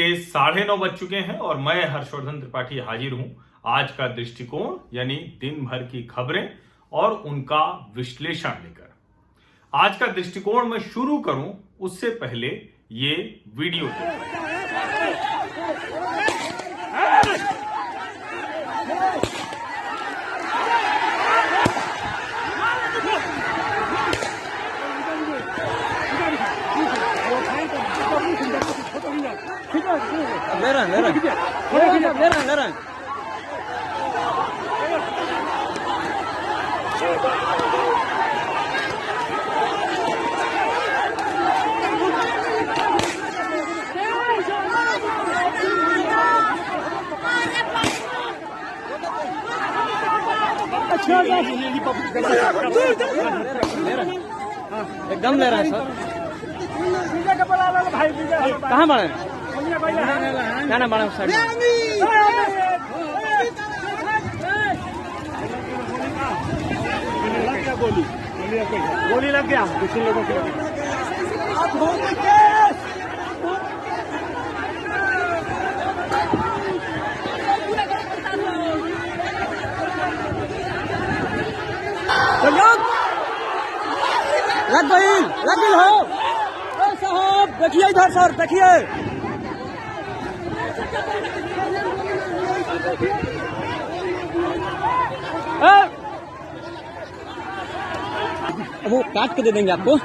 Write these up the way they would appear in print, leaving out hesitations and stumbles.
के 9:30 बज चुके हैं और मैं हर्षवर्धन त्रिपाठी हाजिर हूं आज का दृष्टिकोण यानी दिन भर की खबरें और उनका विश्लेषण लेकर। आज का दृष्टिकोण मैं शुरू करूं उससे पहले ये वीडियो ले रहा एकदम ले रहा है सर। कहाँ बड़े क्या ना बड़ा साइड गोली लग गया दूसरे लोगों के लग गई हो साहब। देखिए इधर सर, देखिए वो काट के दे देंगे आपको।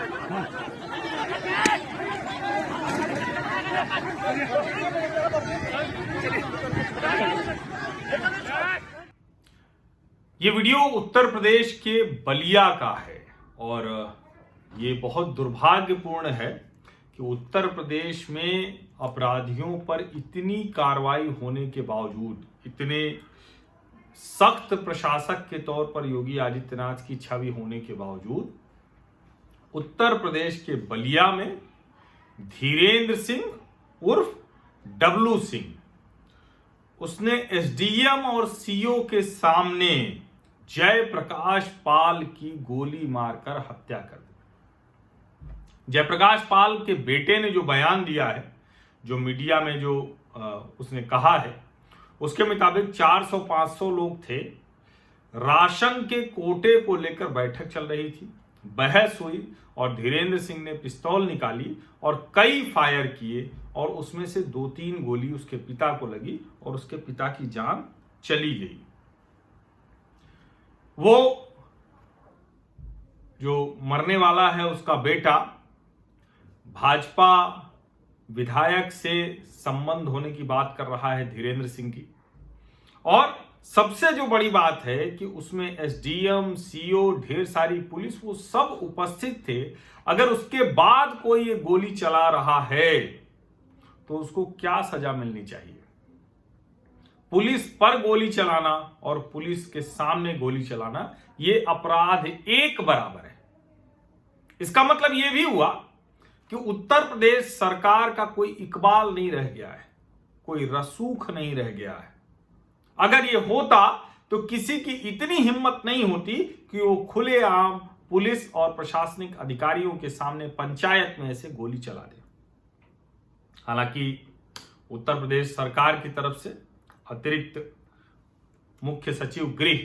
ये वीडियो उत्तर प्रदेश के बलिया का है और ये बहुत दुर्भाग्यपूर्ण है कि उत्तर प्रदेश में अपराधियों पर इतनी कार्रवाई होने के बावजूद, इतने सख्त प्रशासक के तौर पर योगी आदित्यनाथ की छवि होने के बावजूद उत्तर प्रदेश के बलिया में धीरेन्द्र सिंह उर्फ डब्लू सिंह, उसने एसडीएम और सीओ के सामने जयप्रकाश पाल की गोली मारकर हत्या कर दी। जयप्रकाश पाल के बेटे ने जो बयान दिया है, जो मीडिया में जो उसने कहा है, उसके मुताबिक 400-500 लोग थे। राशन के कोटे को लेकर बैठक चल रही थी, बहस हुई और धीरेन्द्र सिंह ने पिस्तौल निकाली और कई फायर किए और उसमें से 2-3 गोली उसके पिता को लगी और उसके पिता की जान चली गई। वो जो मरने वाला है उसका बेटा भाजपा विधायक से संबंध होने की बात कर रहा है धीरेन्द्र सिंह की, और सबसे जो बड़ी बात है कि उसमें एसडीएम, सीओ, ढेर सारी पुलिस, वो सब उपस्थित थे। अगर उसके बाद कोई ये गोली चला रहा है तो उसको क्या सजा मिलनी चाहिए? पुलिस पर गोली चलाना और पुलिस के सामने गोली चलाना ये अपराध एक बराबर है। इसका मतलब ये भी हुआ कि उत्तर प्रदेश सरकार का कोई इकबाल नहीं रह गया है, कोई रसूख नहीं रह गया है। अगर ये होता तो किसी की इतनी हिम्मत नहीं होती कि वो खुलेआम पुलिस और प्रशासनिक अधिकारियों के सामने पंचायत में ऐसे गोली चला दे। हालांकि उत्तर प्रदेश सरकार की तरफ से अतिरिक्त मुख्य सचिव गृह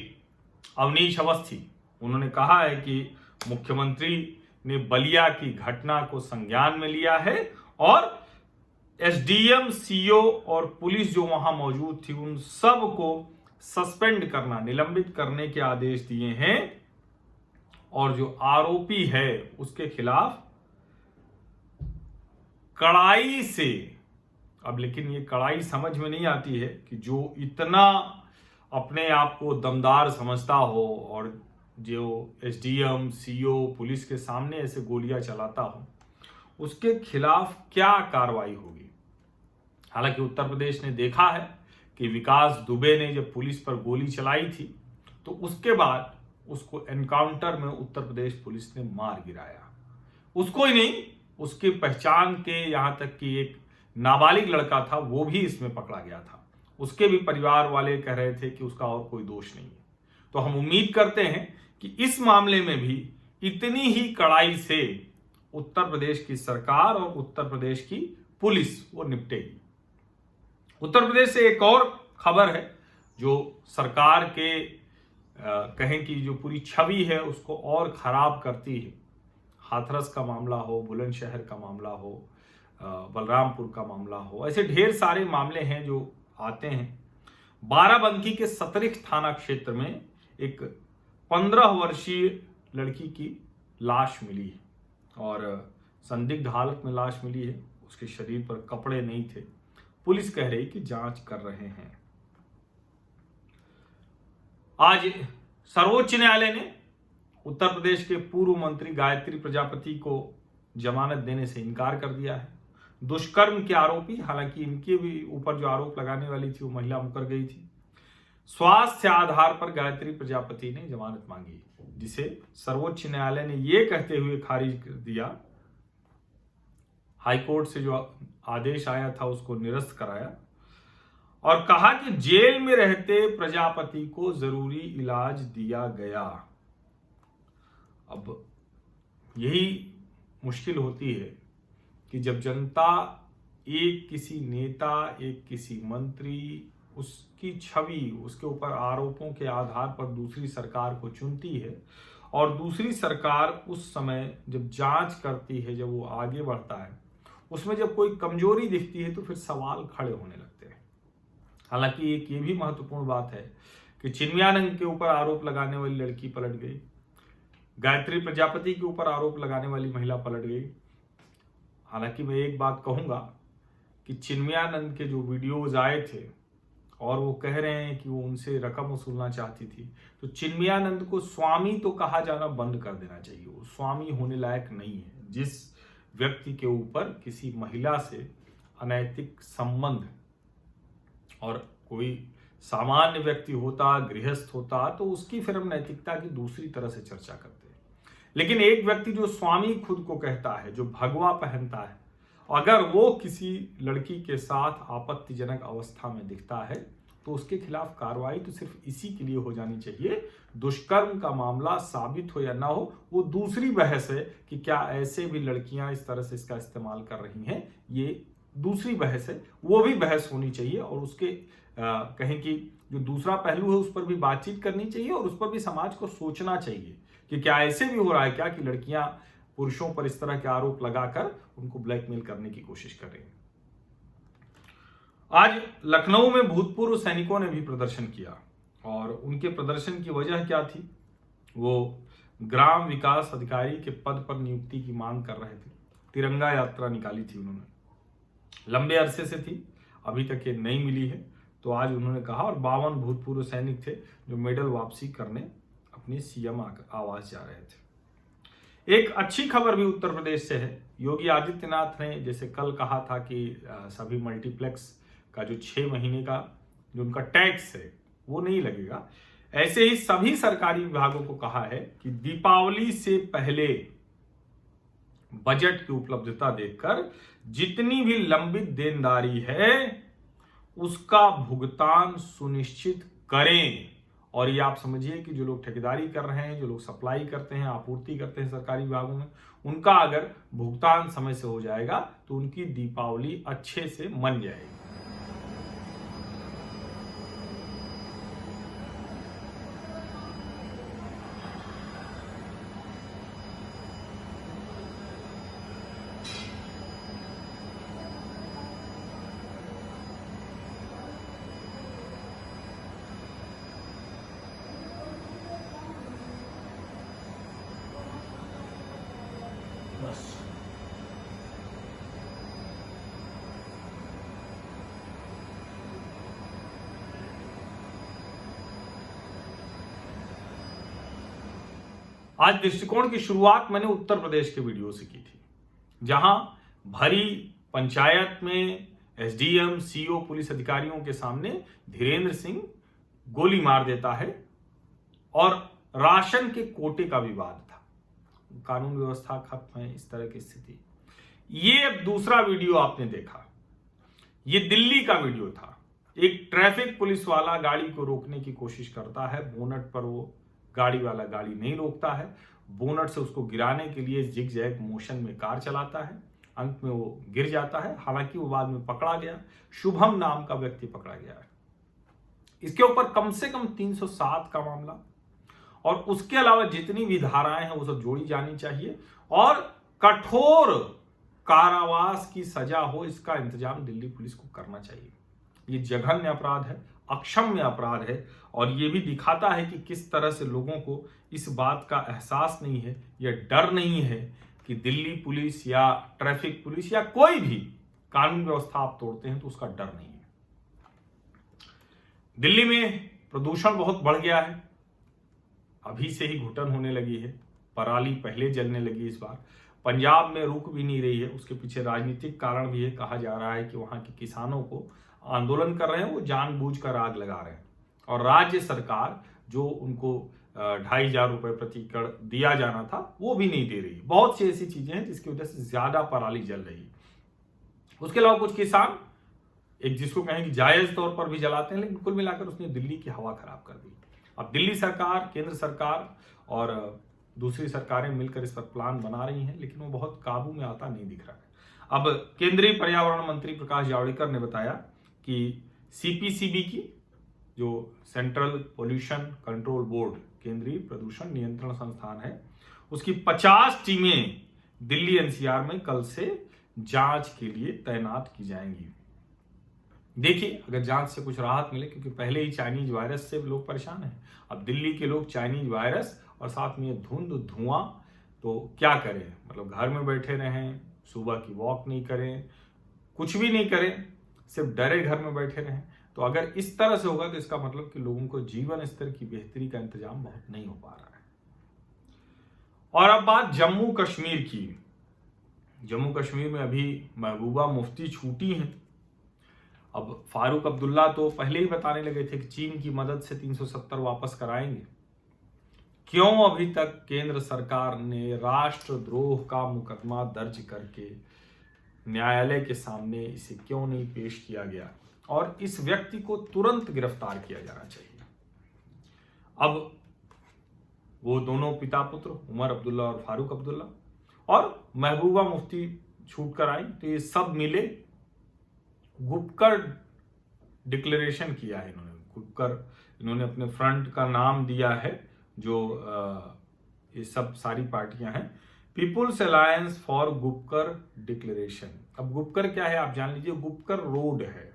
अवनीश अवस्थी, उन्होंने कहा है कि मुख्यमंत्री ने बलिया की घटना को संज्ञान में लिया है और एसडीएम, सीओ और पुलिस जो वहां मौजूद थी उन सब को सस्पेंड करना, निलंबित करने के आदेश दिए हैं और जो आरोपी है उसके खिलाफ कड़ाई से, अब लेकिन ये कड़ाई समझ में नहीं आती है कि जो इतना अपने आप को दमदार समझता हो और जो एसडीएम, सीओ, पुलिस के सामने ऐसे गोलियां चलाता हो, उसके खिलाफ क्या कार्रवाई होगी। हालांकि उत्तर प्रदेश ने देखा है कि विकास दुबे ने जब पुलिस पर गोली चलाई थी तो उसके बाद उसको एनकाउंटर में उत्तर प्रदेश पुलिस ने मार गिराया। उसको ही नहीं, उसकी पहचान के यहां तक कि एक नाबालिग लड़का था वो भी इसमें पकड़ा गया था। उसके भी परिवार वाले कह रहे थे कि उसका और कोई दोष नहीं है। तो हम उम्मीद करते हैं कि इस मामले में भी इतनी ही कड़ाई से उत्तर प्रदेश की सरकार और उत्तर प्रदेश की पुलिस वो निपटेगी। उत्तर प्रदेश से एक और खबर है जो सरकार के कहें कि जो पूरी छवि है उसको और खराब करती है। हाथरस का मामला हो, बुलंदशहर का मामला हो, बलरामपुर का मामला हो, ऐसे ढेर सारे मामले हैं जो आते हैं। बाराबंकी के सतरिख थाना क्षेत्र में एक 15 वर्षीय लड़की की लाश मिली है और संदिग्ध हालत में लाश मिली है। उसके शरीर पर कपड़े नहीं थे। पुलिस कह रही कि जांच कर रहे हैं। आज सर्वोच्च न्यायालय ने उत्तर प्रदेश के पूर्व मंत्री गायत्री प्रजापति को जमानत देने से इनकार कर दिया है। दुष्कर्म के आरोपी, हालांकि इनके भी ऊपर जो आरोप लगाने वाली थी वो महिला मुकर गई थी। स्वास्थ्य आधार पर गायत्री प्रजापति ने जमानत मांगी, जिसे सर्वोच्च न्यायालय ने यह कहते हुए खारिज कर दिया, हाईकोर्ट से जो आदेश आया था उसको निरस्त कराया और कहा कि जेल में रहते प्रजापति को जरूरी इलाज दिया गया। अब यही मुश्किल होती है कि जब जनता एक किसी नेता, एक किसी मंत्री, उसकी छवि, उसके ऊपर आरोपों के आधार पर दूसरी सरकार को चुनती है और दूसरी सरकार उस समय जब जांच करती है, जब वो आगे बढ़ता है, उसमें जब कोई कमजोरी दिखती है तो फिर सवाल खड़े होने लगते हैं। हालांकि एक ये भी महत्वपूर्ण बात है कि चिन्मयानंद के ऊपर आरोप लगाने वाली लड़की पलट गई, गायत्री प्रजापति के ऊपर आरोप लगाने वाली महिला पलट गई। हालांकि मैं एक बात कहूंगा कि चिन्मयानंद के जो वीडियोज आए थे और वो कह रहे हैं कि वो उनसे रकम वसूलना चाहती थी, तो चिन्मयानंद को स्वामी तो कहा जाना बंद कर देना चाहिए। वो स्वामी होने लायक नहीं है। जिस व्यक्ति के ऊपर किसी महिला से अनैतिक संबंध, और कोई सामान्य व्यक्ति होता, गृहस्थ होता, तो उसकी फिर हम नैतिकता की दूसरी तरह से चर्चा करते हैं। लेकिन एक व्यक्ति जो स्वामी खुद को कहता है, जो भगवा पहनता है, अगर वो किसी लड़की के साथ आपत्तिजनक अवस्था में दिखता है तो उसके खिलाफ कार्रवाई तो सिर्फ इसी के लिए हो जानी चाहिए। दुष्कर्म का मामला साबित हो या ना हो, वो दूसरी बहस है कि क्या ऐसे भी लड़कियां इस तरह से इसका इस्तेमाल कर रही हैं, ये दूसरी बहस है। वो भी बहस होनी चाहिए और उसके कहें कि जो दूसरा पहलू है उस पर भी बातचीत करनी चाहिए और उस पर भी समाज को सोचना चाहिए कि क्या ऐसे भी हो रहा है क्या कि लड़कियां पुरुषों पर इस तरह के आरोप लगाकर उनको ब्लैकमेल करने की कोशिश कर रही हैं। आज लखनऊ में भूतपूर्व सैनिकों ने भी प्रदर्शन किया और उनके प्रदर्शन की वजह क्या थी? वो ग्राम विकास अधिकारी के पद पर नियुक्ति की मांग कर रहे थे। तिरंगा यात्रा निकाली थी उन्होंने, लंबे अरसे से थी, अभी तक ये नहीं मिली है। तो आज उन्होंने कहा, और 52 भूतपूर्व सैनिक थे जो मेडल वापसी करने अपनी सीएम आवास जा रहे थे। एक अच्छी खबर भी उत्तर प्रदेश से है। योगी आदित्यनाथ ने जैसे कल कहा था कि सभी मल्टीप्लेक्स का जो 6 महीने का जो उनका टैक्स है वो नहीं लगेगा, ऐसे ही सभी सरकारी विभागों को कहा है कि दीपावली से पहले बजट की उपलब्धता देखकर जितनी भी लंबित देनदारी है उसका भुगतान सुनिश्चित करें। और ये आप समझिए कि जो लोग ठेकेदारी कर रहे हैं, जो लोग सप्लाई करते हैं, आपूर्ति करते हैं सरकारी विभागों में, उनका अगर भुगतान समय से हो जाएगा तो उनकी दीपावली अच्छे से मन जाएगी। आज दृष्टिकोण की शुरुआत मैंने उत्तर प्रदेश के वीडियो से की थी, जहां भरी पंचायत में एसडीएम, सीओ, पुलिस अधिकारियों के सामने धीरेन्द्र सिंह गोली मार देता है और राशन के कोटे का विवाद था, कानून व्यवस्था खत्म है, इस तरह की स्थिति। ये दूसरा वीडियो आपने देखा, ये दिल्ली का वीडियो था। एक ट्रैफिक पुलिस वाला गाड़ी को रोकने की कोशिश करता है, बोनट पर वो गाड़ी वाला गाड़ी नहीं रोकता है, बोनट से उसको गिराने के लिए जिग जैग मोशन में कार चलाता है अंत में वो गिर जाता है। हालांकि वो बाद में पकड़ा गया, शुभम नाम का व्यक्ति पकड़ा गया है। इसके ऊपर कम से कम 307 का मामला और उसके अलावा जितनी भी धाराएं हैं वो सब जोड़ी जानी चाहिए और कठोर कारावास की सजा हो, इसका इंतजाम दिल्ली पुलिस को करना चाहिए। ये जघन्य अपराध है, अक्षम्य अपराध है और ये भी दिखाता है कि किस तरह से लोगों को इस बात का एहसास नहीं है या डर नहीं है कि दिल्ली पुलिस या ट्रैफिक पुलिस या कोई भी कानून व्यवस्था आप तोड़ते हैं तो उसका डर नहीं है। दिल्ली में प्रदूषण बहुत बढ़ गया है, अभी से ही घुटन होने लगी है, पराली पहले जलने लगी इस बार। पंजाब में रुक भी नहीं रही है, उसके पीछे राजनीतिक कारण भी है। कहा जा रहा है कि वहां के किसानों को आंदोलन कर रहे हैं, वो जानबूझकर आग लगा रहे हैं और राज्य सरकार जो उनको 2,500 रुपए प्रति एकड़ दिया जाना था वो भी नहीं दे रही। बहुत सी ऐसी चीजें हैं जिसकी वजह से ज्यादा पराली जल रही है। उसके अलावा कुछ किसान एक जिसको कहें कि जायज तौर पर भी जलाते हैं, लेकिन कुल मिलाकर उसने दिल्ली की हवा खराब कर दी। अब दिल्ली सरकार, केंद्र सरकार और दूसरी सरकारें मिलकर इस पर प्लान बना रही हैं, लेकिन वो बहुत काबू में आता नहीं दिख रहा है। अब केंद्रीय पर्यावरण मंत्री प्रकाश जावड़ेकर ने बताया कि सीपीसीबी की जो सेंट्रल पोल्यूशन कंट्रोल बोर्ड, केंद्रीय प्रदूषण नियंत्रण संस्थान है, उसकी 50 टीमें दिल्ली एनसीआर में कल से जांच के लिए तैनात की जाएंगी। देखिए अगर जांच से कुछ राहत मिले, क्योंकि पहले ही चाइनीज वायरस से लोग परेशान हैं, अब दिल्ली के लोग चाइनीज वायरस और साथ में धुंध धुआं, तो क्या करें? मतलब घर में बैठे रहें, सुबह की वॉक नहीं करें, कुछ भी नहीं करें, सिर्फ डरे घर में बैठे रहें। तो अगर इस तरह से होगा तो इसका मतलब कि लोगों को जीवन स्तर की बेहतरी का इंतजाम बहुत नहीं हो पा रहा है। और अब बात जम्मू कश्मीर की। जम्मू कश्मीर में अभी महबूबा मुफ्ती छूटी हैं। अब फारूक अब्दुल्ला तो पहले ही बताने लगे थे कि चीन की मदद से 370 वापस कराएंगे। क्यों अभी तक केंद्र सरकार ने राष्ट्रद्रोह का मुकदमा दर्ज करके न्यायालय के सामने इसे क्यों नहीं पेश किया गया और इस व्यक्ति को तुरंत गिरफ्तार किया जाना चाहिए। अब वो दोनों पिता पुत्र उमर अब्दुल्ला और फारूक अब्दुल्ला और महबूबा मुफ्ती छूट कर आई, तो ये सब मिले गुपकर डिक्लेरेशन किया है इन्होंने। गुपकर इन्होंने अपने फ्रंट का नाम दिया है, जो ये सब सारी पार्टियां हैं, peoples alliance for Gupkar declaration. अब गुपकर क्या है आप जान लीजिए। गुपकर रोड है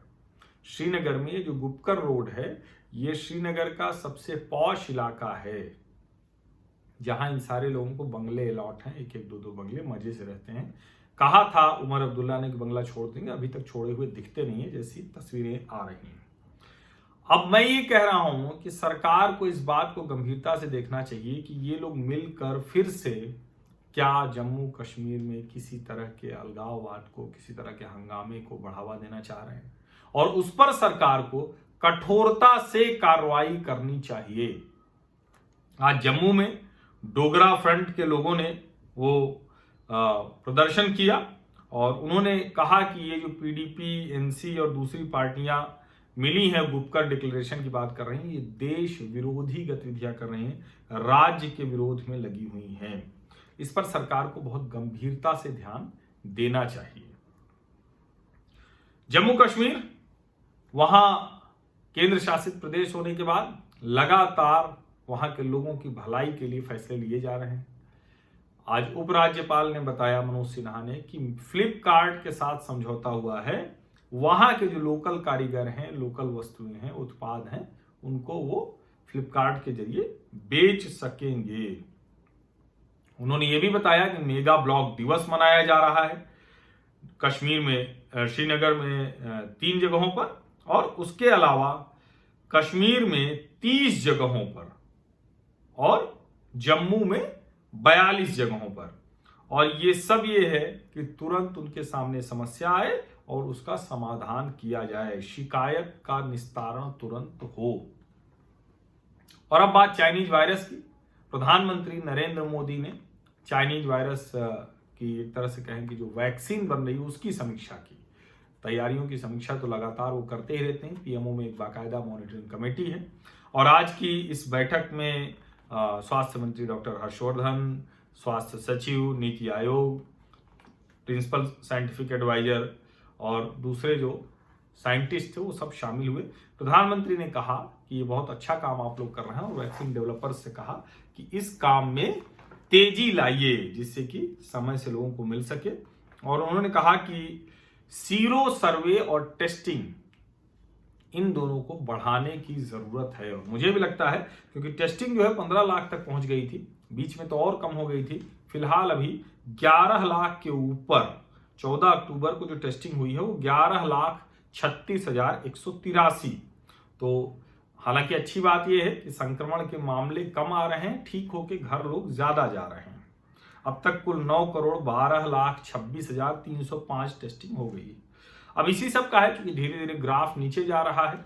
श्रीनगर में। ये जो गुपकर रोड है ये श्रीनगर का सबसे पॉश इलाका है, जहां इन सारे लोगों को बंगले अलॉट हैं, एक एक दो दो बंगले, मजे से रहते हैं। कहा था उमर अब्दुल्ला ने कि बंगला छोड़ देंगे, अभी तक छोड़े हुए दिखते नहीं है, जैसी तस्वीरें आ रही हैं। अब मैं ये कह रहा हूं कि सरकार को इस बात को गंभीरता से देखना चाहिए कि ये लोग मिलकर फिर से क्या जम्मू कश्मीर में किसी तरह के अलगाववाद को, किसी तरह के हंगामे को बढ़ावा देना चाह रहे हैं और उस पर सरकार को कठोरता से कार्रवाई करनी चाहिए। आज जम्मू में डोगरा फ्रंट के लोगों ने वो प्रदर्शन किया और उन्होंने कहा कि ये जो पीडीपी, एनसी और दूसरी पार्टियां मिली हैं गुपकर डिक्लेरेशन की बात कर रही हैं, ये देश विरोधी गतिविधियां कर रही हैं, राज्य के विरोध में लगी हुई हैं। इस पर सरकार को बहुत गंभीरता से ध्यान देना चाहिए। जम्मू कश्मीर वहां केंद्र शासित प्रदेश होने के बाद लगातार वहां के लोगों की भलाई के लिए फैसले लिए जा रहे हैं। आज उपराज्यपाल ने बताया, मनोज सिन्हा ने, कि फ्लिपकार्ट के साथ समझौता हुआ है। वहां के जो लोकल कारीगर हैं, लोकल वस्तुएं हैं, उत्पाद हैं, उनको वो फ्लिपकार्ट के जरिए बेच सकेंगे। उन्होंने ये भी बताया कि मेगा ब्लॉक दिवस मनाया जा रहा है कश्मीर में, श्रीनगर में 3 जगहों पर और उसके अलावा कश्मीर में 30 जगहों पर और जम्मू में 42 जगहों पर। और ये सब ये है कि तुरंत उनके सामने समस्या आए और उसका समाधान किया जाए, शिकायत का निस्तारण तुरंत हो। और अब बात चाइनीज वायरस की। प्रधानमंत्री नरेंद्र मोदी ने चाइनीज वायरस की एक तरह से कहें कि जो वैक्सीन बन रही है उसकी समीक्षा की। तैयारियों की समीक्षा तो लगातार वो करते ही रहते हैं। पीएमओ में एक बाकायदा मॉनिटरिंग कमेटी है और आज की इस बैठक में स्वास्थ्य मंत्री डॉक्टर हर्षवर्धन, स्वास्थ्य सचिव, NITI Aayog, principal scientific adviser और दूसरे जो साइंटिस्ट थे वो सब शामिल हुए। प्रधानमंत्री ने कहा कि ये बहुत अच्छा काम आप लोग कर रहे हैं और वैक्सीन डेवलपर्स से कहा कि इस काम में तेजी लाइए जिससे कि समय से लोगों को मिल सके। और उन्होंने कहा कि सीरो सर्वे और टेस्टिंग इन दोनों को बढ़ाने की जरूरत है। और मुझे भी लगता है क्योंकि टेस्टिंग जो है 15 लाख तक पहुंच गई थी, बीच में तो और कम हो गई थी, फिलहाल अभी 11 लाख के ऊपर 14 अक्टूबर को जो टेस्टिंग हुई है वो 11,36,183। तो हालांकि अच्छी बात यह है कि संक्रमण के मामले कम आ रहे हैं, ठीक होके घर लोग ज्यादा जा रहे हैं। अब तक कुल 9,12,26,305 टेस्टिंग हो गई। अब इसी सब का है क्योंकि धीरे धीरे ग्राफ नीचे जा रहा है,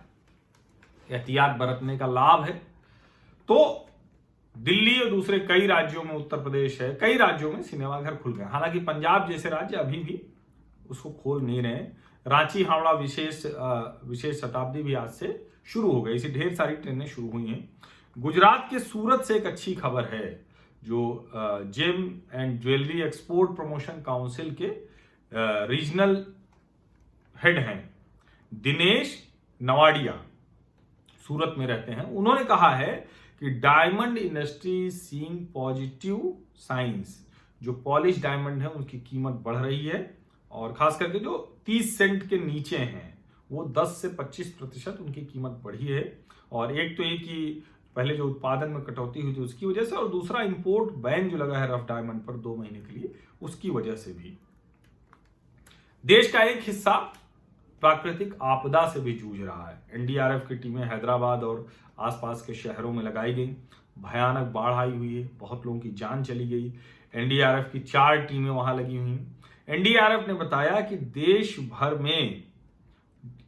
एहतियात बरतने का लाभ है। तो दिल्ली और दूसरे कई राज्यों में, उत्तर प्रदेश है, कई राज्यों में सिनेमाघर खुल गए। हालांकि पंजाब जैसे राज्य अभी भी उसको खोल नहीं रहे। रांची हावड़ा विशेष शताब्दी भी आज से शुरू हो गई, इसी ढेर सारी ट्रेनें शुरू हुई हैं। गुजरात के सूरत से एक अच्छी खबर है, जो gem and jewellery export promotion council के रीजनल हेड हैं दिनेश नवाडिया, सूरत में रहते हैं। उन्होंने कहा है कि diamond industry seeing positive science, जो पॉलिश डायमंड है उनकी कीमत बढ़ रही है और खास करके जो 30 सेंट के नीचे हैं वो 10 से 25% उनकी कीमत बढ़ी है। और एक तो ये कि पहले जो उत्पादन में कटौती हुई थी उसकी वजह से, और दूसरा इंपोर्ट बैन जो लगा है रफ डायमंड पर 2 महीने के लिए, उसकी वजह से भी। देश का एक हिस्सा प्राकृतिक आपदा से भी जूझ रहा है। एनडीआरएफ की टीमें हैदराबाद और आसपास के शहरों में लगाई गई। भयानक बाढ़ आई हुई है, बहुत लोगों की जान चली गई। एनडीआरएफ की 4 टीमें वहां लगी हुई। एनडीआरएफ ने बताया कि देश भर में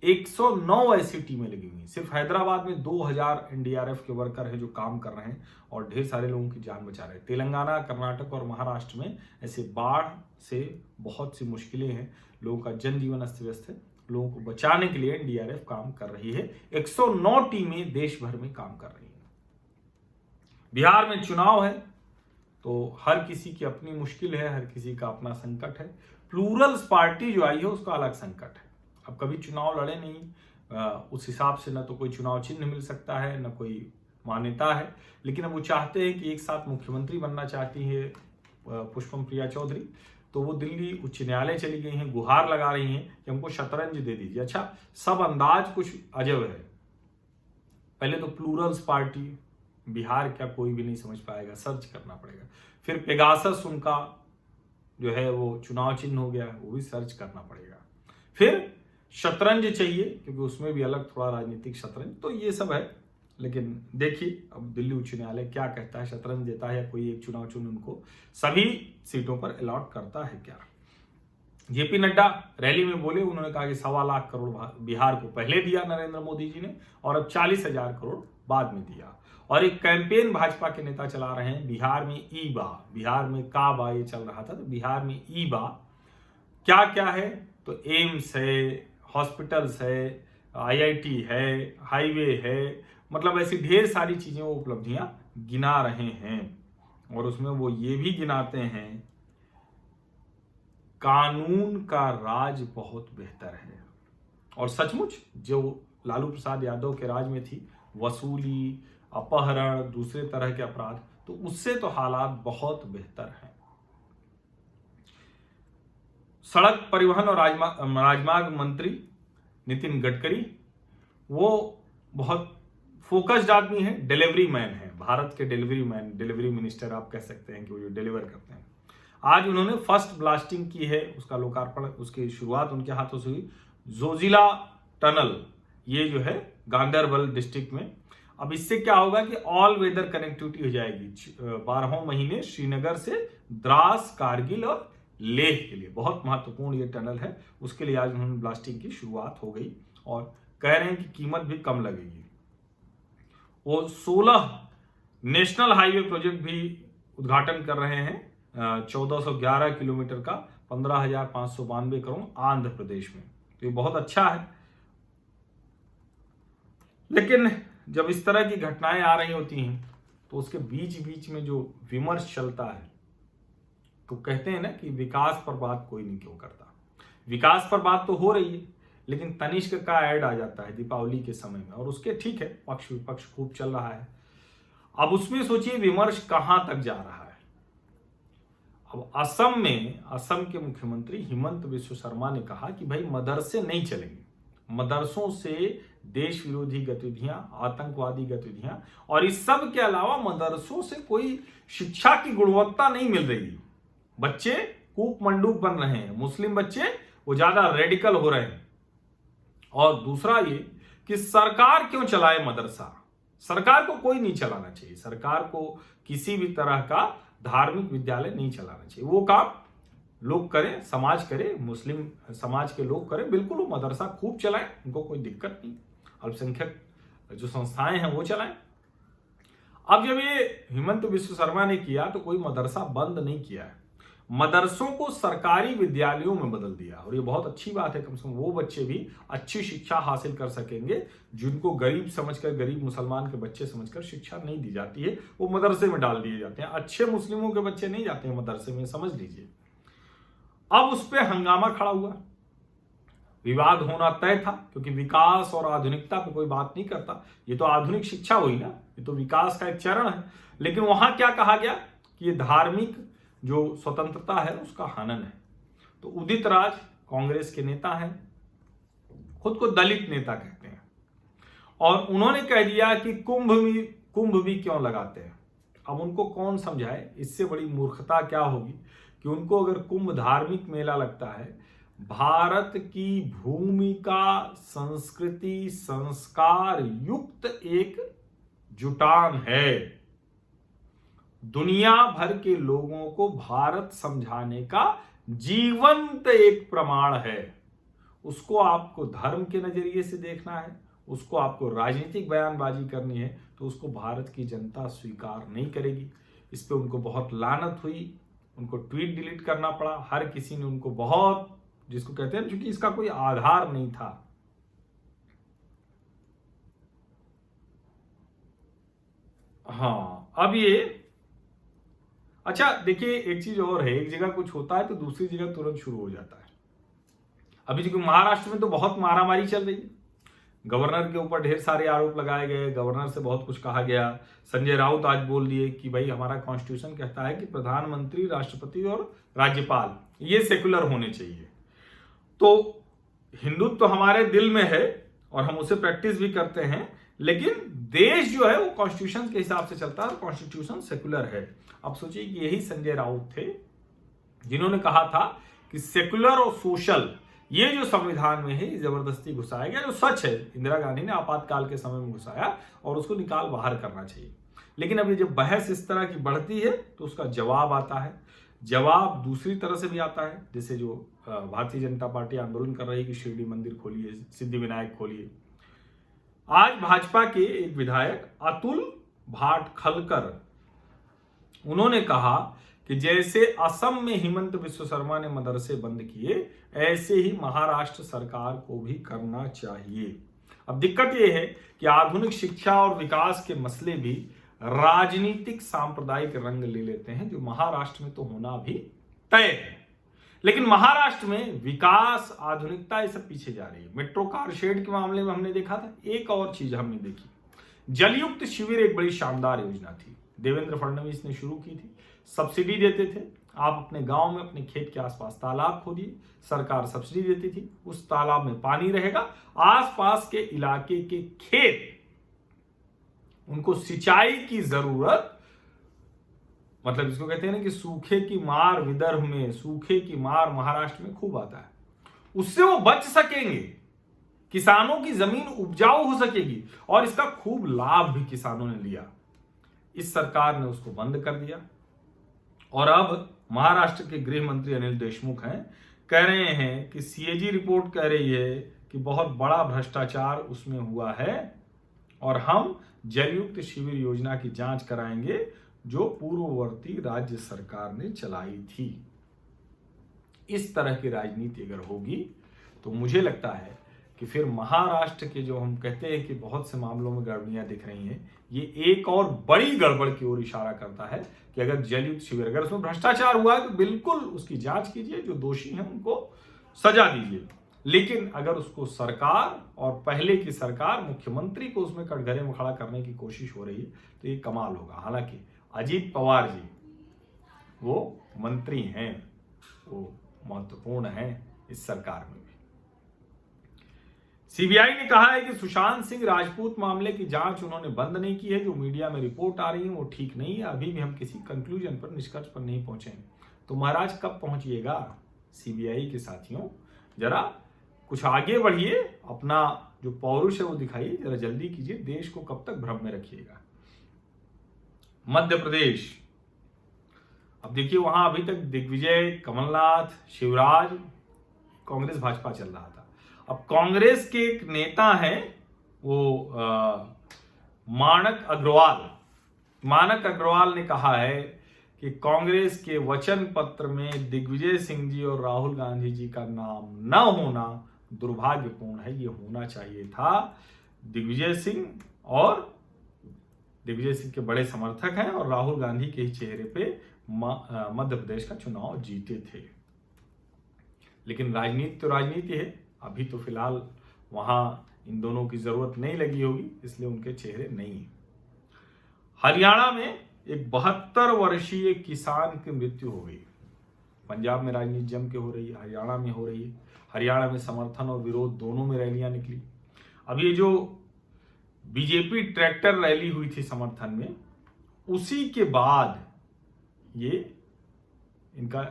109 ऐसी टीमें लगी हुई। सिर्फ हैदराबाद में 2000 एनडीआरएफ के वर्कर हैं जो काम कर रहे हैं और ढेर सारे लोगों की जान बचा रहे हैं। तेलंगाना, कर्नाटक और महाराष्ट्र में ऐसे बाढ़ से बहुत सी मुश्किलें हैं, लोगों का जनजीवन अस्त व्यस्त है। लोगों को बचाने के लिए एनडीआरएफ काम कर रही है। 109 टीमें देश भर में काम कर रही हैं। बिहार में चुनाव है तो हर किसी की अपनी मुश्किल है, हर किसी का अपना संकट है। प्लूरल्स पार्टी जो आई है उसका अलग संकट है। अब कभी चुनाव लड़े नहीं, उस हिसाब से न तो कोई चुनाव चिन्ह मिल सकता है, न कोई मान्यता है। लेकिन अब वो चाहते हैं कि एक साथ मुख्यमंत्री बनना चाहती है पुष्पम प्रिया चौधरी, तो वो दिल्ली उच्च न्यायालय चली गई हैं, गुहार लगा रही हैं कि हमको शतरंज दे दीजिए। अच्छा, सब अंदाज कुछ अजब है। पहले तो प्लूरल्स पार्टी, बिहार क्या कोई भी नहीं समझ पाएगा, सर्च करना पड़ेगा। फिर पेगासस उनका जो है वो चुनाव चिन्ह हो गया, वो भी सर्च करना पड़ेगा। फिर शतरंज चाहिए क्योंकि उसमें भी अलग थोड़ा राजनीतिक शतरंज, तो ये सब है। लेकिन देखिए अब दिल्ली उच्च न्यायालय क्या कहता है, शतरंज देता है या कोई एक चुनाव चिन्ह उनको सभी सीटों पर अलॉट करता है क्या। जेपी नड्डा रैली में बोले, उन्होंने कहा कि 1.25 लाख करोड़ बिहार को पहले दिया नरेंद्र मोदी जी ने और अब 40,000 करोड़ बाद में दिया। और एक कैंपेन भाजपा के नेता चला रहे हैं, बिहार में ई बा, बिहार में का बा ये चल रहा था, तो बिहार में ई बा क्या क्या है, तो एम्स है, हॉस्पिटल्स है, आईआईटी है, हाईवे है, मतलब ऐसी ढेर सारी चीजें वो उपलब्धियां गिना रहे हैं। और उसमें वो ये भी गिनाते हैं कानून का राज बहुत बेहतर है। और सचमुच जो लालू प्रसाद यादव के राज में थी, वसूली, अपहरण, दूसरे तरह के अपराध, तो उससे तो हालात बहुत बेहतर हैं। सड़क परिवहन और राजमार्ग मंत्री नितिन गडकरी, वो बहुत फोकस्ड आदमी है, डिलीवरी मैन है, भारत के डिलीवरी मैन, डिलीवरी मिनिस्टर आप कह सकते हैं कि वो जो डिलीवर करते हैं। आज उन्होंने फर्स्ट ब्लास्टिंग की है, उसका लोकार्पण, उसकी शुरुआत उनके हाथों से हुई। जोजिला टनल, ये जो है गांधरबल डिस्ट्रिक्ट में। अब इससे क्या होगा कि ऑल वेदर कनेक्टिविटी हो जाएगी 12 महीने श्रीनगर से द्रास, कारगिल और लेह के लिए। बहुत महत्वपूर्ण ये टनल है, उसके लिए आज उन्होंने ब्लास्टिंग की शुरुआत हो गई और कह रहे हैं कि कीमत भी कम लगेगी। वो 16 नेशनल हाईवे प्रोजेक्ट भी उद्घाटन कर रहे हैं, 1411 किलोमीटर का, 15,592 करोड़ आंध्र प्रदेश में। तो ये बहुत अच्छा है। लेकिन जब इस तरह की घटनाएं आ रही होती हैं तो उसके बीच बीच में जो विमर्श चलता है तो कहते हैं ना कि विकास पर बात कोई नहीं क्यों करता। विकास पर बात तो हो रही है, लेकिन तनिष्क का ऐड आ जाता है दीपावली के समय में, और उसके ठीक है पक्ष विपक्ष खूब चल रहा है। अब उसमें सोचिए विमर्श कहां तक जा रहा है। अब असम के मुख्यमंत्री हिमंत बिस्व शर्मा ने कहा कि भाई मदरसे नहीं चलेंगे, मदरसों से देश विरोधी गतिविधियां, आतंकवादी गतिविधियां, और इस सब के अलावा मदरसों से कोई शिक्षा की गुणवत्ता नहीं मिल रही। बच्चे कूप मंडूक बन रहे हैं, मुस्लिम बच्चे वो ज्यादा रेडिकल हो रहे हैं। और दूसरा ये कि सरकार क्यों चलाए मदरसा, सरकार को कोई नहीं चलाना चाहिए, सरकार को किसी भी तरह का धार्मिक विद्यालय नहीं चलाना चाहिए। वो काम लोग करें, समाज करे, मुस्लिम समाज के लोग करें, बिल्कुल वो मदरसा खूब चलाएं, उनको कोई दिक्कत नहीं। अल्पसंख्यक जो संस्थाएं हैं वो चलाएं। अब जब ये हिमंत बिस्व शर्मा ने किया तो कोई मदरसा बंद नहीं किया है, मदरसों को सरकारी विद्यालयों में बदल दिया, और ये बहुत अच्छी बात है। कम से कम वो बच्चे भी अच्छी शिक्षा हासिल कर सकेंगे जिनको गरीब समझकर, गरीब मुसलमान के बच्चे समझकर शिक्षा नहीं दी जाती है, वो मदरसे में डाल दिए जाते हैं। अच्छे मुस्लिमों के बच्चे नहीं जाते हैं मदरसे में, समझ लीजिए। अब उस पर हंगामा खड़ा हुआ, विवाद होना तय था, क्योंकि विकास और आधुनिकता पे कोई बात नहीं करता। ये तो आधुनिक शिक्षा हुई ना, ये तो विकास का एक चरण है। लेकिन वहां क्या कहा गया कि ये धार्मिक जो स्वतंत्रता है उसका हनन है। तो उदित राज कांग्रेस के नेता हैं, खुद को दलित नेता कहते हैं, और उन्होंने कह दिया कि कुंभ भी क्यों लगाते हैं। अब उनको कौन समझाए, इससे बड़ी मूर्खता क्या होगी कि उनको अगर कुंभ धार्मिक मेला लगता है, भारत की भूमि का संस्कृति संस्कार युक्त एक जुटान है, दुनिया भर के लोगों को भारत समझाने का जीवंत एक प्रमाण है। उसको आपको धर्म के नजरिए से देखना है, उसको आपको राजनीतिक बयानबाजी करनी है, तो उसको भारत की जनता स्वीकार नहीं करेगी। इस पे उनको बहुत लानत हुई, उनको ट्वीट डिलीट करना पड़ा, हर किसी ने उनको बहुत, जिसको कहते हैं, क्योंकि इसका कोई आधार नहीं था। हाँ, अब ये अच्छा देखिए, एक चीज और है, एक जगह कुछ होता है तो दूसरी जगह तुरंत शुरू हो जाता है। अभी जो महाराष्ट्र में तो बहुत मारामारी चल रही है, गवर्नर के ऊपर ढेर सारे आरोप लगाए गए, गवर्नर से बहुत कुछ कहा गया। संजय राउत आज बोल दिए कि भाई हमारा कॉन्स्टिट्यूशन कहता है कि प्रधानमंत्री, राष्ट्रपति और राज्यपाल ये सेकुलर होने चाहिए। तो हिंदुत्व तो हमारे दिल में है और हम उसे प्रैक्टिस भी करते हैं, लेकिन देश जो है वो कॉन्स्टिट्यूशन के हिसाब से चलता है और कॉन्स्टिट्यूशन सेकुलर है। अब सोचिए कि यही संजय राउत थे जिन्होंने कहा था कि सेकुलर और सोशल ये जो संविधान में है जबरदस्ती घुसाया गया, जो सच है, इंदिरा गांधी ने आपातकाल के समय में घुसाया और उसको निकाल बाहर करना चाहिए। लेकिन अब ये जब बहस इस तरह की बढ़ती है तो उसका जवाब आता है। जवाब दूसरी तरह से भी आता है, जैसे जो भारतीय जनता पार्टी आंदोलन कर रही है कि शिरडी मंदिर खोलिए, सिद्धि विनायक खोलिए। आज भाजपा के एक विधायक अतुल भाटखलकर, उन्होंने कहा कि जैसे असम में हिमंत बिस्व शर्मा ने मदरसे बंद किए, ऐसे ही महाराष्ट्र सरकार को भी करना चाहिए। अब दिक्कत यह है कि आधुनिक शिक्षा और विकास के मसले भी राजनीतिक सांप्रदायिक रंग ले लेते हैं, जो महाराष्ट्र में तो होना भी तय है। लेकिन महाराष्ट्र में विकास, आधुनिकता, ये सब पीछे जा रही है। मेट्रो कार शेड के मामले में हमने देखा था। एक और चीज हमने देखी, जलयुक्त शिविर एक बड़ी शानदार योजना थी, देवेंद्र फडणवीस ने शुरू की थी। सब्सिडी देते थे, आप अपने गांव में, अपने खेत के आसपास तालाब खोदिए, सरकार सब्सिडी देती थी, उस तालाब में पानी रहेगा, आसपास के इलाके के खेत, उनको सिंचाई की जरूरत, मतलब इसको कहते हैं ना कि सूखे की मार विदर्भ में, सूखे की मार महाराष्ट्र में खूब आता है, उससे वो बच सकेंगे, किसानों की जमीन उपजाऊ हो सकेगी, और इसका खूब लाभ भी किसानों ने लिया। इस सरकार ने उसको बंद कर दिया, और अब महाराष्ट्र के गृह मंत्री अनिल देशमुख हैं, कह रहे हैं कि सीएजी रिपोर्ट कह रही है कि बहुत बड़ा भ्रष्टाचार उसमें हुआ है, और हम जलयुक्त शिविर योजना की जांच कराएंगे जो पूर्ववर्ती राज्य सरकार ने चलाई थी। इस तरह की राजनीति अगर होगी तो मुझे लगता है कि फिर महाराष्ट्र के जो हम कहते हैं कि बहुत से मामलों में गड़बड़ियां दिख रही हैं, ये एक और बड़ी गड़बड़ की ओर इशारा करता है कि अगर जलयुक्त शिविर, अगर उसमें भ्रष्टाचार हुआ है तो बिल्कुल उसकी जांच कीजिए, जो दोषी हैं उनको सजा दीजिए। लेकिन अगर उसको सरकार और पहले की सरकार, मुख्यमंत्री को उसमें कटघरे में खड़ा करने की कोशिश हो रही है तो ये कमाल होगा। हालांकि अजीत पवार जी वो मंत्री हैं, वो महत्वपूर्ण हैं इस सरकार में भी। सीबीआई ने कहा है कि सुशांत सिंह राजपूत मामले की जांच उन्होंने बंद नहीं की है। जो मीडिया में रिपोर्ट आ रही है वो ठीक नहीं है। अभी भी हम किसी कंक्लूजन पर, निष्कर्ष पर नहीं पहुंचे हैं। तो महाराज कब पहुंचिएगा सीबीआई के साथियों? जरा कुछ आगे बढ़िए, अपना जो पौरुष है वो दिखाइए, जरा जल्दी कीजिए। देश को कब तक भ्रम में रखिएगा? मध्य प्रदेश, अब देखिए वहां अभी तक दिग्विजय, कमलनाथ, शिवराज, कांग्रेस भाजपा चल रहा था। अब कांग्रेस के एक नेता हैं वो मानक अग्रवाल ने कहा है कि कांग्रेस के वचन पत्र में दिग्विजय सिंह जी और राहुल गांधी जी का नाम न होना दुर्भाग्यपूर्ण है। ये होना चाहिए था। दिग्विजय सिंह के बड़े समर्थक हैं और राहुल गांधी के ही चेहरे पे मध्य प्रदेश का चुनाव जीते थे। लेकिन राजनीति तो राजनीति है। अभी तो फिलहाल वहां इन दोनों की जरूरत नहीं लगी होगी, इसलिए उनके चेहरे नहीं है। हरियाणा में एक 72 वर्षीय किसान की मृत्यु हो गई। पंजाब में राजनीति जम के हो रही है, हरियाणा में हो रही है। हरियाणा में समर्थन और विरोध दोनों में रैलियां निकली। अब ये जो बीजेपी ट्रैक्टर रैली हुई थी समर्थन में, उसी के बाद ये इनका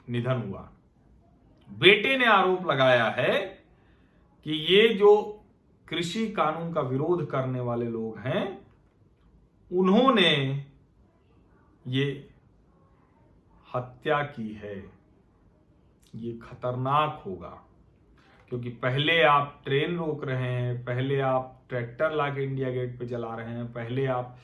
निधन हुआ। बेटे ने आरोप लगाया है कि ये जो कृषि कानून का विरोध करने वाले लोग हैं, उन्होंने ये हत्या की है। ये खतरनाक होगा, क्योंकि पहले आप ट्रेन रोक रहे हैं, पहले आप ट्रैक्टर लाके इंडिया गेट पे जला रहे हैं, पहले आप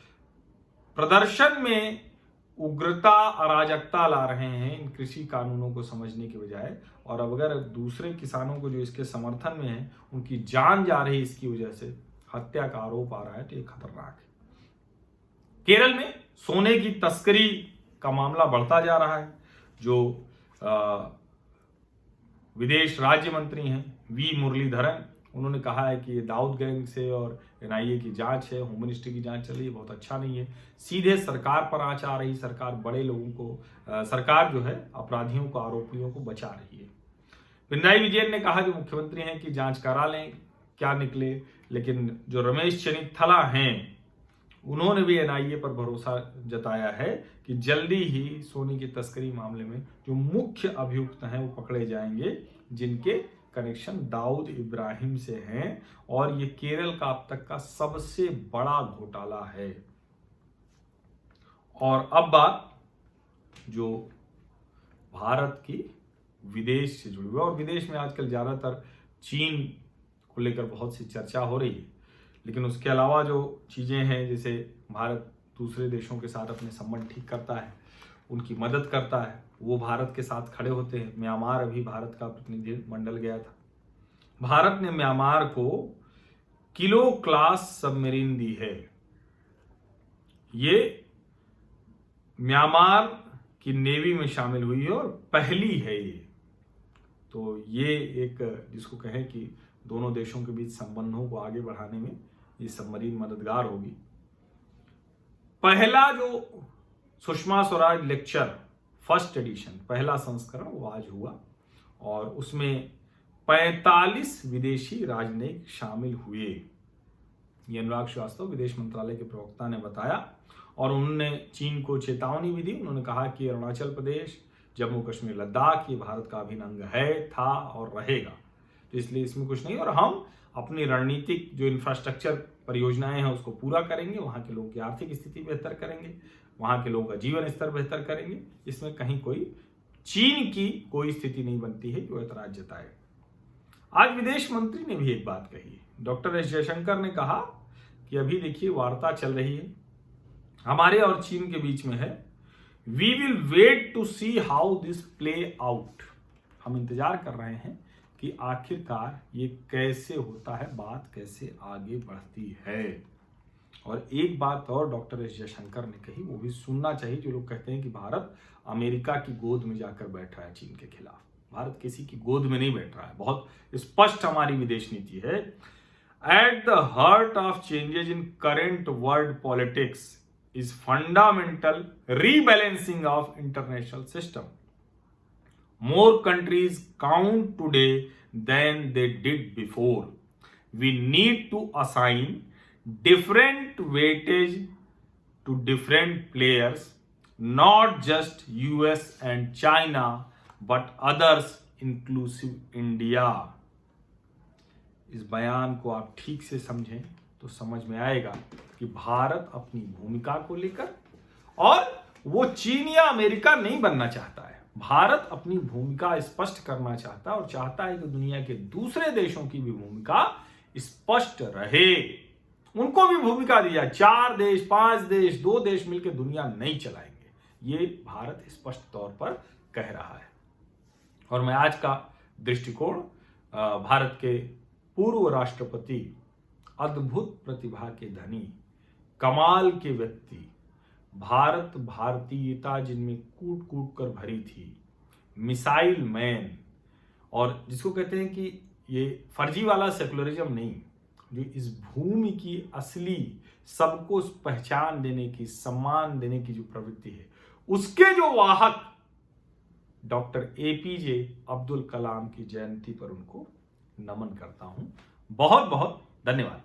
प्रदर्शन में उग्रता, अराजकता ला रहे हैं इन कृषि कानूनों को समझने के बजाय, और अब अगर दूसरे किसानों को जो इसके समर्थन में है उनकी जान जा रही है इसकी वजह से, हत्या का आरोप आ रहा है, तो ये खतरनाक है। केरल में सोने की तस्करी का मामला बढ़ता जा रहा है। जो विदेश राज्य मंत्री हैं वी मुरलीधरन, उन्होंने कहा है कि ये दाऊद गैंग से और एनआईए की जांच है, होम मिनिस्ट्री की जांच चल रही है, बहुत अच्छा नहीं है। सीधे सरकार पर आंच आ रही, सरकार बड़े लोगों को, सरकार जो है अपराधियों को, आरोपियों को बचा रही है। पिनराई विजयन ने कहा जो मुख्यमंत्री हैं कि जांच करा लें, क्या निकले। लेकिन जो रमेश चेन्निथला हैं, उन्होंने भी एनआईए पर भरोसा जताया है कि जल्दी ही सोने की तस्करी मामले में जो मुख्य अभियुक्त हैं वो पकड़े जाएंगे, जिनके कनेक्शन दाऊद इब्राहिम से हैं। और ये केरल का अब तक का सबसे बड़ा घोटाला है। और अब बात जो भारत की विदेश से जुड़ी हुई, और विदेश में आजकल ज्यादातर चीन को लेकर बहुत सी चर्चा हो रही है, लेकिन उसके अलावा जो चीजें हैं, जैसे भारत दूसरे देशों के साथ अपने संबंध ठीक करता है, उनकी मदद करता है, वो भारत के साथ खड़े होते हैं। म्यांमार अभी भारत का प्रतिनिधिमंडल गया था। भारत ने म्यांमार को किलो क्लास सबमरीन दी है। ये म्यांमार की नेवी में शामिल हुई है और पहली है ये। तो ये एक, जिसको कहें कि दोनों देशों के बीच संबंधों को आगे बढ़ाने में ये सबमरीन मददगार होगी। पहला जो Sushma Swaraj lecture first edition, पहला संस्करण, वो आज हुआ और उसमें 45 विदेशी राजनयिक शामिल हुए। ये अनुराग श्रीवास्तव विदेश मंत्रालय के प्रवक्ता ने बताया। और उन्होंने चीन को चेतावनी भी दी। उन्होंने कहा कि अरुणाचल प्रदेश, जम्मू कश्मीर, लद्दाख ये भारत का अभिन्न अंग है, था और रहेगा, तो इसलिए इसमें कुछ नहीं। और हम अपनी रणनीतिक जो इंफ्रास्ट्रक्चर परियोजनाएं हैं उसको पूरा करेंगे, वहां के लोगों की आर्थिक स्थिति बेहतर करेंगे, वहां के लोगों का जीवन स्तर बेहतर करेंगे। इसमें कहीं कोई चीन की कोई स्थिति नहीं बनती है जो ऐतराज जताए। आज विदेश मंत्री ने भी एक बात कही। डॉक्टर एस जयशंकर ने कहा कि अभी देखिए वार्ता चल रही है हमारे और चीन के बीच में है। We will wait to see how this play out. हम इंतजार कर रहे हैं कि आखिरकार ये कैसे होता है, बात कैसे आगे बढ़ती है। और एक बात और डॉक्टर एस जयशंकर ने कही, वो भी सुनना चाहिए, जो लोग कहते हैं कि भारत अमेरिका की गोद में जाकर बैठ रहा है चीन के खिलाफ। भारत किसी की गोद में नहीं बैठ रहा है, बहुत स्पष्ट हमारी विदेश नीति है। At the heart of changes in current world politics is fundamental rebalancing of international system. More countries count today than they did before. We need to assign different weightage to different players, not just US and China, but others, inclusive India. इस बयान को आप ठीक से समझें तो समझ में आएगा कि भारत अपनी भूमिका को लेकर, और वो चीन या अमेरिका नहीं बनना चाहता है। भारत अपनी भूमिका स्पष्ट करना चाहता है और चाहता है कि दुनिया के दूसरे देशों की भी भूमिका स्पष्ट रहे, उनको भी भूमिका दी जाए। 4 देश, 5 देश, 2 देश मिलकर दुनिया नहीं चलाएंगे, ये भारत स्पष्ट तौर पर कह रहा है। और मैं आज का दृष्टिकोण भारत के पूर्व राष्ट्रपति, अद्भुत प्रतिभा के धनी, कमाल के व्यक्ति, भारत भारतीयता जिनमें कूट कूट कर भरी थी, मिसाइल मैन, और जिसको कहते हैं कि ये फर्जी वाला सेकुलरिज्म नहीं, जो इस भूमि की असली सबको पहचान देने की, सम्मान देने की जो प्रवृत्ति है, उसके जो वाहक डॉक्टर एपीजे अब्दुल कलाम की जयंती पर उनको नमन करता हूं। बहुत बहुत धन्यवाद।